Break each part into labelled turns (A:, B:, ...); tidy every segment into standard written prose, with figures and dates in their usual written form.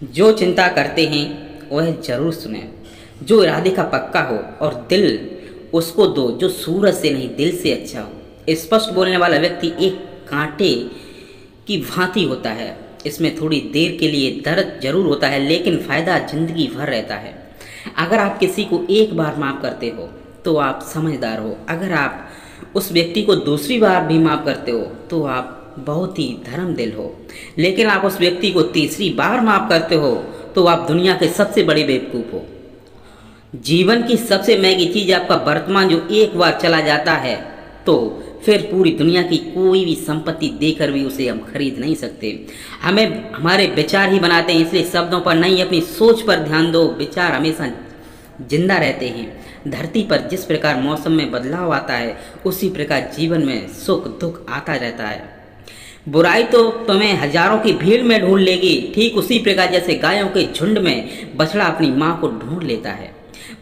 A: जो चिंता करते हैं वह जरूर सुने। जो इरादे का पक्का हो और दिल उसको दो जो सूरज से नहीं दिल से अच्छा हो। स्पष्ट बोलने वाला व्यक्ति एक कांटे की भांति होता है। इसमें थोड़ी देर के लिए दर्द जरूर होता है लेकिन फायदा जिंदगी भर रहता है। अगर आप किसी को एक बार माफ करते हो तो आप समझदार हो। अगर आप उस व्यक्ति को दूसरी बार भी माफ करते हो तो आप बहुत ही धर्मदिल हो। लेकिन आप उस व्यक्ति को तीसरी बार माफ करते हो तो आप दुनिया के सबसे बड़े बेवकूफ हो। जीवन की सबसे महंगी चीज आपका वर्तमान जो एक बार चला जाता है तो फिर पूरी दुनिया की कोई भी संपत्ति देकर भी उसे हम खरीद नहीं सकते। हमें हमारे विचार ही बनाते हैं, इसलिए शब्दों पर नहीं अपनी सोच पर ध्यान दो। विचार हमेशा जिंदा रहते हैं। धरती पर जिस प्रकार मौसम में बदलाव आता है उसी प्रकार जीवन में सुख दुख आता रहता है। बुराई तो तुम्हें हजारों की भीड़ में ढूंढ लेगी, ठीक उसी प्रकार जैसे गायों के झुंड में बछड़ा अपनी माँ को ढूंढ लेता है।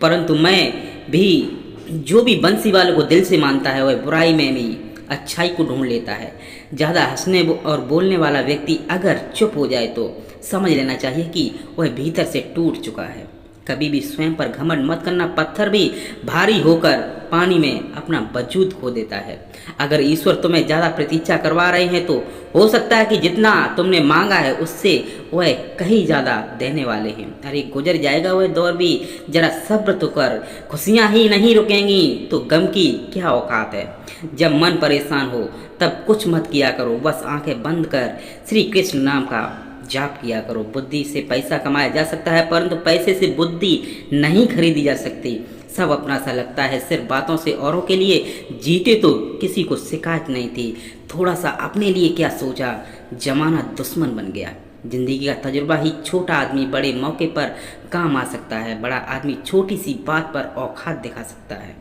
A: परंतु मैं भी जो भी बंसी वाले को दिल से मानता है वह बुराई में भी अच्छाई को ढूंढ लेता है। ज़्यादा हंसने और बोलने वाला व्यक्ति अगर चुप हो जाए तो समझ लेना चाहिए कि वह भीतर से टूट चुका है। कभी भी स्वयं पर घमंड मत करना। पत्थर भी भारी होकर पानी में अपना वजूद खो देता है। अगर ईश्वर तुम्हें ज़्यादा प्रतीक्षा करवा रहे हैं तो हो सकता है कि जितना तुमने मांगा है उससे वह कहीं ज़्यादा देने वाले हैं। अरे गुजर जाएगा वह दौर भी, जरा सब्र तो कर। खुशियाँ ही नहीं रुकेंगी तो गम की क्या औकात है। जब मन परेशान हो तब कुछ मत किया करो, बस आंखें बंद कर श्री कृष्ण नाम का जाप किया करो। बुद्धि से पैसा कमाया जा सकता है परंतु पैसे से बुद्धि नहीं खरीदी जा सकती। सब अपना सा लगता है सिर्फ बातों से, औरों के लिए जीते तो किसी को शिकायत नहीं थी। थोड़ा सा अपने लिए क्या सोचा, जमाना दुश्मन बन गया। जिंदगी का तजुर्बा ही छोटा आदमी बड़े मौके पर काम आ सकता है, बड़ा आदमी छोटी सी बात पर औकात दिखा सकता है।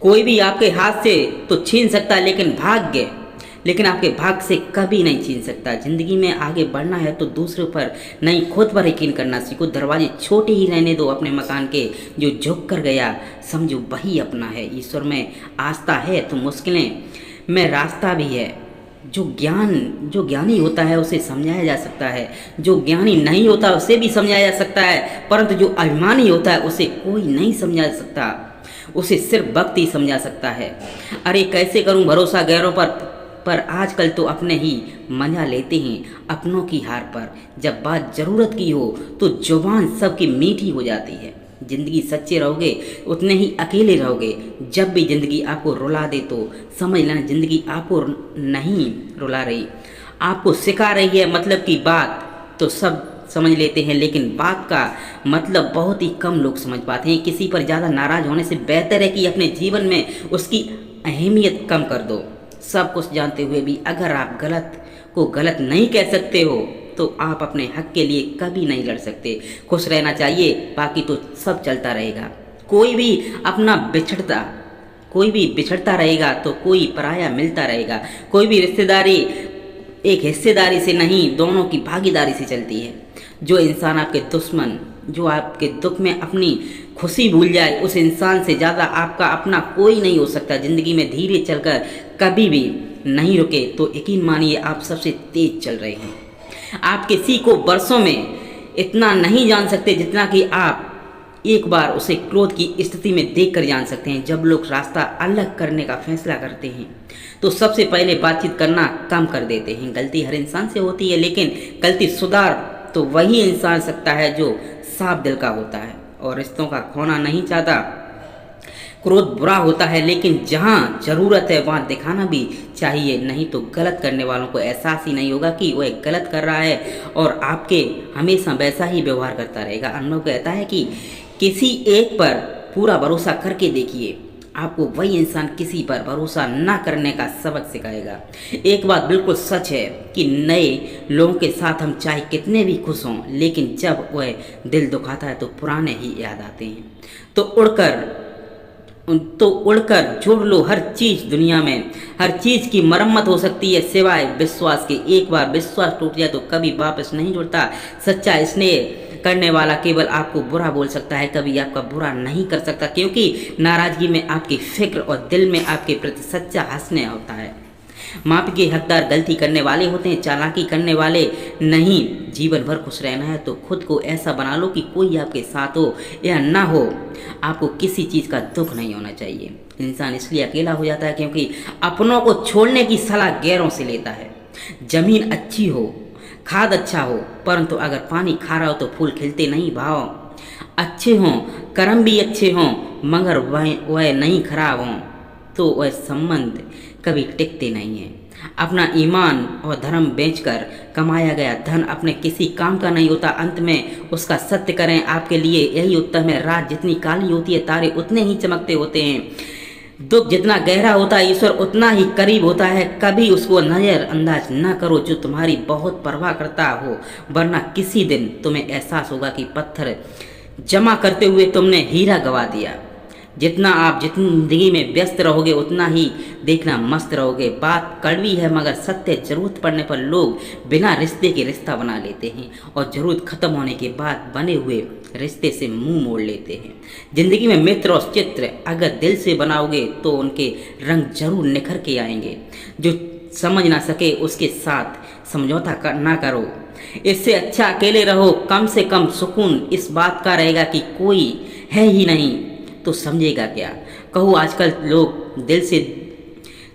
A: कोई भी आपके हाथ से तो छीन सकता है लेकिन आपके भाग्य से कभी नहीं छीन सकता। जिंदगी में आगे बढ़ना है तो दूसरों पर नहीं खुद पर यकीन करना सीखो। दरवाजे छोटे ही रहने दो अपने मकान के, जो झुक कर गया समझो वही अपना है। ईश्वर में आस्था है तो मुश्किलें में रास्ता भी है। जो ज्ञानी होता है उसे समझाया जा सकता है, जो ज्ञानी नहीं होता उसे भी समझाया जा सकता है, परंतु जो अभिमानी होता है उसे कोई नहीं समझा सकता, उसे सिर्फ वक्त ही समझा सकता है। अरे कैसे करूं भरोसा गैरों पर आजकल तो अपने ही मजा लेते हैं अपनों की हार पर। जब बात जरूरत की हो तो जुबान सबकी मीठी हो जाती है। जिंदगी सच्चे रहोगे उतने ही अकेले रहोगे। जब भी जिंदगी आपको रुला दे तो समझ लेना जिंदगी आपको नहीं रुला रही, आपको सिखा रही है। मतलब की बात तो सब समझ लेते हैं लेकिन बात का मतलब बहुत ही कम लोग समझ पाते हैं। किसी पर ज़्यादा नाराज होने से बेहतर है कि अपने जीवन में उसकी अहमियत कम कर दो। सब कुछ जानते हुए भी अगर आप गलत को गलत नहीं कह सकते हो तो आप अपने हक के लिए कभी नहीं लड़ सकते। खुश रहना चाहिए, बाकी तो सब चलता रहेगा। कोई भी बिछड़ता रहेगा तो कोई पराया मिलता रहेगा। कोई भी रिश्तेदारी एक हिस्सेदारी से नहीं दोनों की भागीदारी से चलती है। जो इंसान जो आपके दुख में अपनी खुशी भूल जाए उस इंसान से ज़्यादा आपका अपना कोई नहीं हो सकता। जिंदगी में धीरे चलकर कभी भी नहीं रुके तो यकीन मानिए आप सबसे तेज चल रहे हैं। आप किसी को बरसों में इतना नहीं जान सकते जितना कि आप एक बार उसे क्रोध की स्थिति में देखकर जान सकते हैं। जब लोग रास्ता अलग करने का फैसला करते हैं तो सबसे पहले बातचीत करना कम कर देते हैं। गलती हर इंसान से होती है लेकिन गलती सुधार तो वही इंसान सकता है जो साफ दिल का होता है और रिश्तों का खोना नहीं चाहता। क्रोध बुरा होता है लेकिन जहाँ जरूरत है वहाँ दिखाना भी चाहिए, नहीं तो गलत करने वालों को एहसास ही नहीं होगा कि वह गलत कर रहा है और आपके हमेशा वैसा ही व्यवहार करता रहेगा। अनुभव कहता है कि किसी एक पर पूरा भरोसा करके देखिए, आपको वही इंसान किसी पर भरोसा न करने का सबक सिखाएगा। एक बात बिल्कुल सच है कि नए लोगों के साथ हम चाहे कितने भी खुश हों लेकिन जब वह दिल दुखाता है तो पुराने ही याद आते हैं। तो उड़कर जोड़ लो हर चीज़। दुनिया में हर चीज़ की मरम्मत हो सकती है सिवाय विश्वास के। एक बार विश्वास टूट जाए तो कभी वापस नहीं जुड़ता। सच्चा स्नेह करने वाला केवल आपको बुरा बोल सकता है, कभी आपका बुरा नहीं कर सकता, क्योंकि नाराजगी में आपकी फिक्र और दिल में आपके प्रति सच्चा हंसने होता है। माफी के हकदार गलती करने वाले होते हैं, चालाकी करने वाले नहीं। जीवन भर खुश रहना है तो खुद को ऐसा बना लो कि कोई आपके साथ हो या ना हो, आपको किसी चीज़ का दुख नहीं होना चाहिए। इंसान इसलिए अकेला हो जाता है क्योंकि अपनों को छोड़ने की सलाह गैरों से लेता है। जमीन अच्छी हो, खाद अच्छा हो, परंतु अगर पानी खारा हो तो फूल खिलते नहीं। भाव अच्छे हों, कर्म भी अच्छे हों, मगर वह नहीं खराब हों तो वह संबंध कभी टिकते नहीं हैं। अपना ईमान और धर्म बेचकर कमाया गया धन अपने किसी काम का नहीं होता। अंत में उसका सत्य करें, आपके लिए यही उत्तम है। रात जितनी काली होती है तारे उतने ही चमकते होते हैं। दुख जितना गहरा होता है ईश्वर उतना ही करीब होता है। कभी उसको नज़रअंदाज न करो जो तुम्हारी बहुत परवाह करता हो, वरना किसी दिन तुम्हें एहसास होगा कि पत्थर जमा करते हुए तुमने हीरा गवा दिया। जितना आप जिंदगी में व्यस्त रहोगे उतना ही देखना मस्त रहोगे। बात कड़वी है मगर सत्य। जरूरत पड़ने पर लोग बिना रिश्ते के रिश्ता बना लेते हैं और जरूरत खत्म होने के बाद बने हुए रिश्ते से मुंह मोड़ लेते हैं। जिंदगी में मित्र और चित्र अगर दिल से बनाओगे तो उनके रंग जरूर निखर के आएंगे। जो समझ ना सके उसके साथ समझौता ना करो। इससे अच्छा अकेले रहो। कम से कम सुकून इस बात का रहेगा कि कोई है ही नहीं तो समझेगा क्या। कहो आजकल लोग दिल से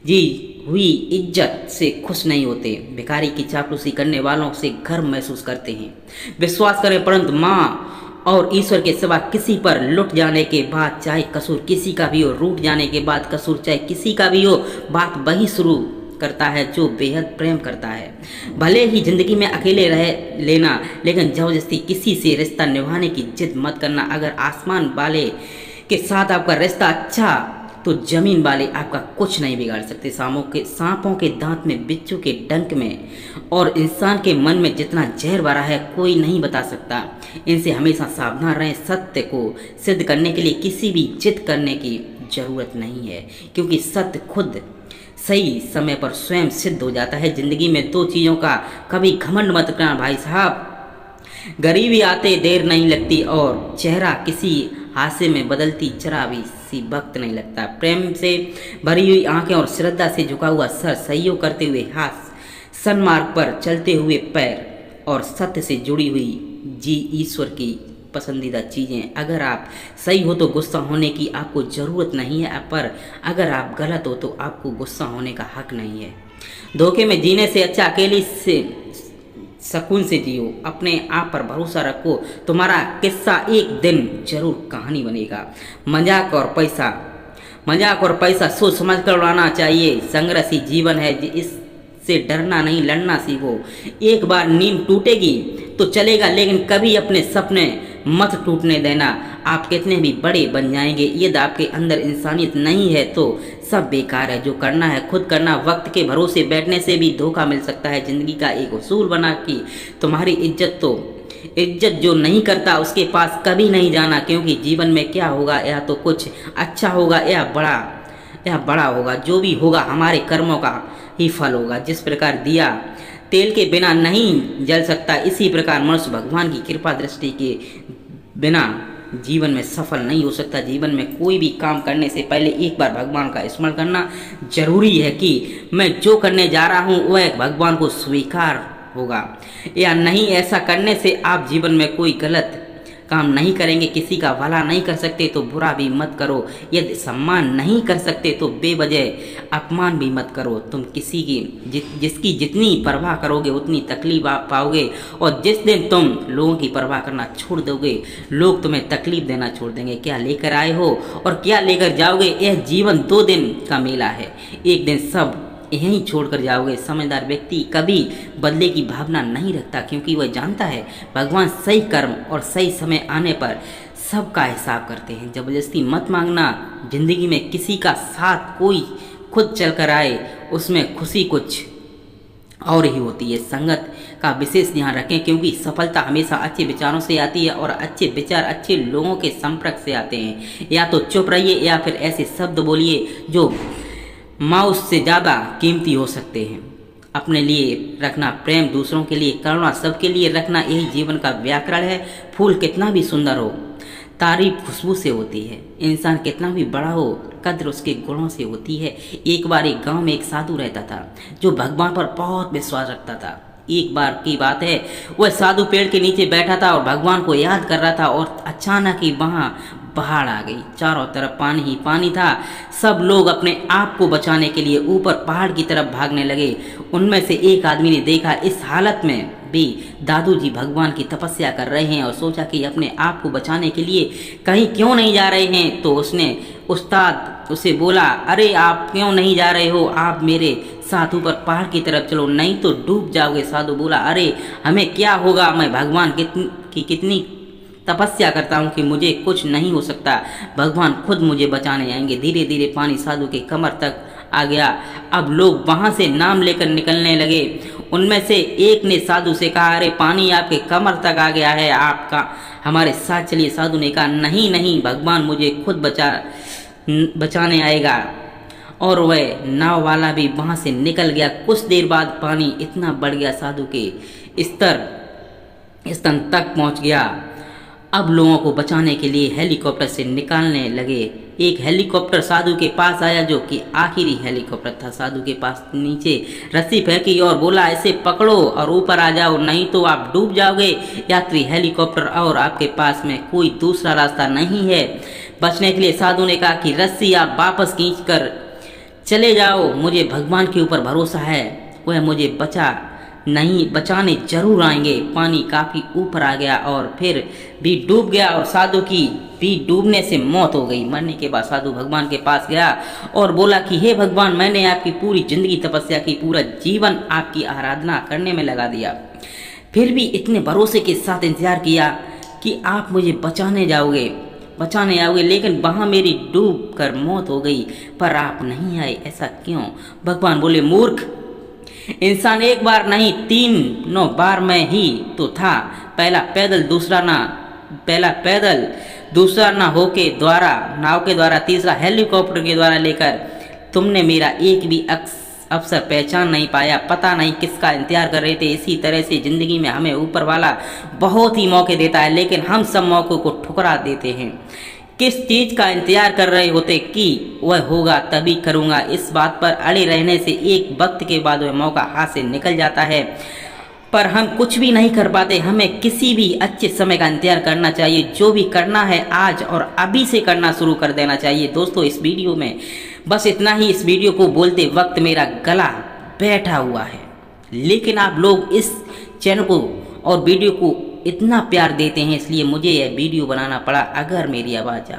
A: जी हुई इज्जत से खुश नहीं होते। भिखारी की चापलूसी करने वालों से गर्व महसूस करते हैं। विश्वास करें, परंतु माँ और ईश्वर के सिवा किसी पर लुट जाने के बाद चाहे कसूर किसी का भी हो, रूठ जाने के बाद कसूर चाहे किसी का भी हो, बात वही शुरू करता है जो बेहद प्रेम करता है। भले ही जिंदगी में अकेले रह लेना, लेकिन जबरदस्ती किसी से रिश्ता निभाने की जिद मत करना। अगर आसमान वाले के साथ आपका रिश्ता अच्छा तो जमीन वाले आपका कुछ नहीं बिगाड़ सकते। सांपों के दांत में, बिच्छू के डंक में और इंसान के मन में जितना जहर भरा है कोई नहीं बता सकता। इनसे हमेशा सावधान रहें। सत्य को सिद्ध करने के लिए किसी भी जिद करने की जरूरत नहीं है, क्योंकि सत्य खुद सही समय पर स्वयं सिद्ध हो जाता है। जिंदगी में दो चीज़ों का कभी घमंड मत करना भाई साहब। गरीबी आते देर नहीं लगती और चेहरा किसी हादसे में बदलती जरा भी सी वक्त नहीं लगता। प्रेम से भरी हुई आंखें और श्रद्धा से झुका हुआ सर, सहयोग करते हुए हाथ, सन्मार्ग पर चलते हुए पैर और सत्य से जुड़ी हुई जी ईश्वर की पसंदीदा चीज़ें। अगर आप सही हो तो गुस्सा होने की आपको ज़रूरत नहीं है, पर अगर आप गलत हो तो आपको गुस्सा होने का हक नहीं है। धोखे में जीने से अच्छा अकेली से सुकून से जियो। अपने आप पर भरोसा रखो। तुम्हारा किस्सा एक दिन जरूर कहानी बनेगा। मजाक और पैसा सोच समझ कर उड़ाना चाहिए। संघर्ष ही जीवन है, इससे डरना नहीं लड़ना सीखो। एक बार नींद टूटेगी तो चलेगा, लेकिन कभी अपने सपने मत टूटने देना। आप कितने भी बड़े बन जाएंगे, यदि आपके अंदर इंसानियत नहीं है तो सब बेकार है। जो करना है खुद करना। वक्त के भरोसे बैठने से भी धोखा मिल सकता है। जिंदगी का एक उसूल बना कि तुम्हारी इज्जत जो नहीं करता उसके पास कभी नहीं जाना, क्योंकि जीवन में क्या होगा, या तो कुछ अच्छा होगा या बड़ा होगा। जो भी होगा हमारे कर्मों का ही फल होगा। जिस प्रकार दिया तेल के बिना नहीं जल सकता, इसी प्रकार मनुष्य भगवान की कृपा दृष्टि के बिना जीवन में सफल नहीं हो सकता। जीवन में कोई भी काम करने से पहले एक बार भगवान का स्मरण करना जरूरी है कि मैं जो करने जा रहा हूँ वह भगवान को स्वीकार होगा या नहीं। ऐसा करने से आप जीवन में कोई गलत काम नहीं करेंगे। किसी का भला नहीं कर सकते तो बुरा भी मत करो। यदि सम्मान नहीं कर सकते तो बेवजह अपमान भी मत करो। तुम किसी की जिसकी जितनी परवाह करोगे उतनी तकलीफ आप पाओगे, और जिस दिन तुम लोगों की परवाह करना छोड़ दोगे लोग तुम्हें तकलीफ देना छोड़ देंगे। क्या लेकर आए हो और क्या लेकर जाओगे, यह जीवन 2 दिन का मेला है। एक दिन सब यहीं छोड़कर जाओगे। समझदार व्यक्ति कभी बदले की भावना नहीं रखता, क्योंकि वह जानता है भगवान सही कर्म और सही समय आने पर सबका हिसाब करते हैं। जबरदस्ती मत मांगना। जिंदगी में किसी का साथ कोई खुद चलकर आए उसमें खुशी कुछ और ही होती है। संगत का विशेष ध्यान रखें, क्योंकि सफलता हमेशा अच्छे विचारों से आती है और अच्छे विचार अच्छे लोगों के संपर्क से आते हैं। या तो चुप रहिए या फिर ऐसे शब्द बोलिए जो माउस से ज़्यादा कीमती हो सकते हैं। अपने लिए रखना प्रेम, दूसरों के लिए करुणा, सबके लिए रखना, यही जीवन का व्याकरण है। फूल कितना भी सुंदर हो, तारीफ खुशबू से होती है। इंसान कितना भी बड़ा हो, कद्र उसके गुणों से होती है। एक बार एक गांव में एक साधु रहता था जो भगवान पर बहुत विश्वास रखता था। एक बार की बात है, वह साधु पेड़ के नीचे बैठा था और भगवान को याद कर रहा था और अचानक ही वहां बाढ़ आ गई। चारों तरफ पानी ही पानी था। सब लोग अपने आप को बचाने के लिए ऊपर पहाड़ की तरफ भागने लगे। उनमें से एक आदमी ने देखा इस हालत में भी दादू जी भगवान की तपस्या कर रहे हैं और सोचा कि अपने आप को बचाने के लिए कहीं क्यों नहीं जा रहे हैं। तो उसने उस्ताद उसे बोला, अरे आप क्यों नहीं जा रहे हो, आप मेरे साथ ऊपर पहाड़ की तरफ चलो, नहीं तो डूब जाओगे। साधु बोला, अरे हमें क्या होगा, मैं भगवान की कितनी तपस्या करता हूँ कि मुझे कुछ नहीं हो सकता, भगवान खुद मुझे बचाने आएंगे। धीरे धीरे पानी साधु के कमर तक आ गया। अब लोग वहां से नाम लेकर निकलने लगे। उनमें से एक ने साधु से कहा, अरे पानी आपके कमर तक आ गया है, आपका हमारे साथ चलिए। साधु ने कहा, नहीं नहीं, भगवान मुझे खुद बचाने आएगा। और वह नाव वाला भी वहां से निकल गया। कुछ देर बाद पानी इतना बढ़ गया, साधु के स्तन तक पहुंच गया। अब लोगों को बचाने के लिए हेलीकॉप्टर से निकालने लगे। एक हेलीकॉप्टर साधु के पास आया, जो कि आखिरी हेलीकॉप्टर था। साधु के पास नीचे रस्सी फेंकी और बोला, इसे पकड़ो और ऊपर आ जाओ, नहीं तो आप डूब जाओगे। यात्री, हेलीकॉप्टर और आपके पास में कोई दूसरा रास्ता नहीं है बचने के लिए। साधु ने कहा कि रस्सी आप वापस खींच कर चले जाओ, मुझे भगवान के ऊपर भरोसा है, वह मुझे बचाने जरूर आएंगे। पानी काफी ऊपर आ गया और फिर भी डूब गया और साधु की भी डूबने से मौत हो गई। मरने के बाद साधु भगवान के पास गया और बोला कि हे भगवान, मैंने आपकी पूरी जिंदगी तपस्या की, पूरा जीवन आपकी आराधना करने में लगा दिया, फिर भी इतने भरोसे के साथ इंतजार किया कि आप मुझे बचाने आओगे, लेकिन वहां मेरी डूब कर मौत हो गई, पर आप नहीं आए, ऐसा क्यों? भगवान बोले, मूर्ख, इंसान एक बार नहीं 3 बार में ही तो था। पहला पैदल, दूसरा नाव के द्वारा, तीसरा हेलीकॉप्टर के द्वारा लेकर तुमने मेरा एक भी अवसर पहचान नहीं पाया, पता नहीं किसका इंतजार कर रहे थे। इसी तरह से जिंदगी में हमें ऊपर वाला बहुत ही मौके देता है, लेकिन हम सब मौकों को ठुकरा देते हैं। किस चीज का इंतजार कर रहे होते कि वह होगा तभी करूंगा, इस बात पर अड़े रहने से एक वक्त के बाद वह मौका हाथ से निकल जाता है, पर हम कुछ भी नहीं कर पाते। हमें किसी भी अच्छे समय का इंतजार करना चाहिए। जो भी करना है आज और अभी से करना शुरू कर देना चाहिए। दोस्तों, इस वीडियो में बस इतना ही। इस वीडियो को बोलते वक्त मेरा गला बैठा हुआ है, लेकिन आप लोग इस चैनल को और वीडियो को इतना प्यार देते हैं, इसलिए मुझे यह वीडियो बनाना पड़ा। अगर मेरी आवाज़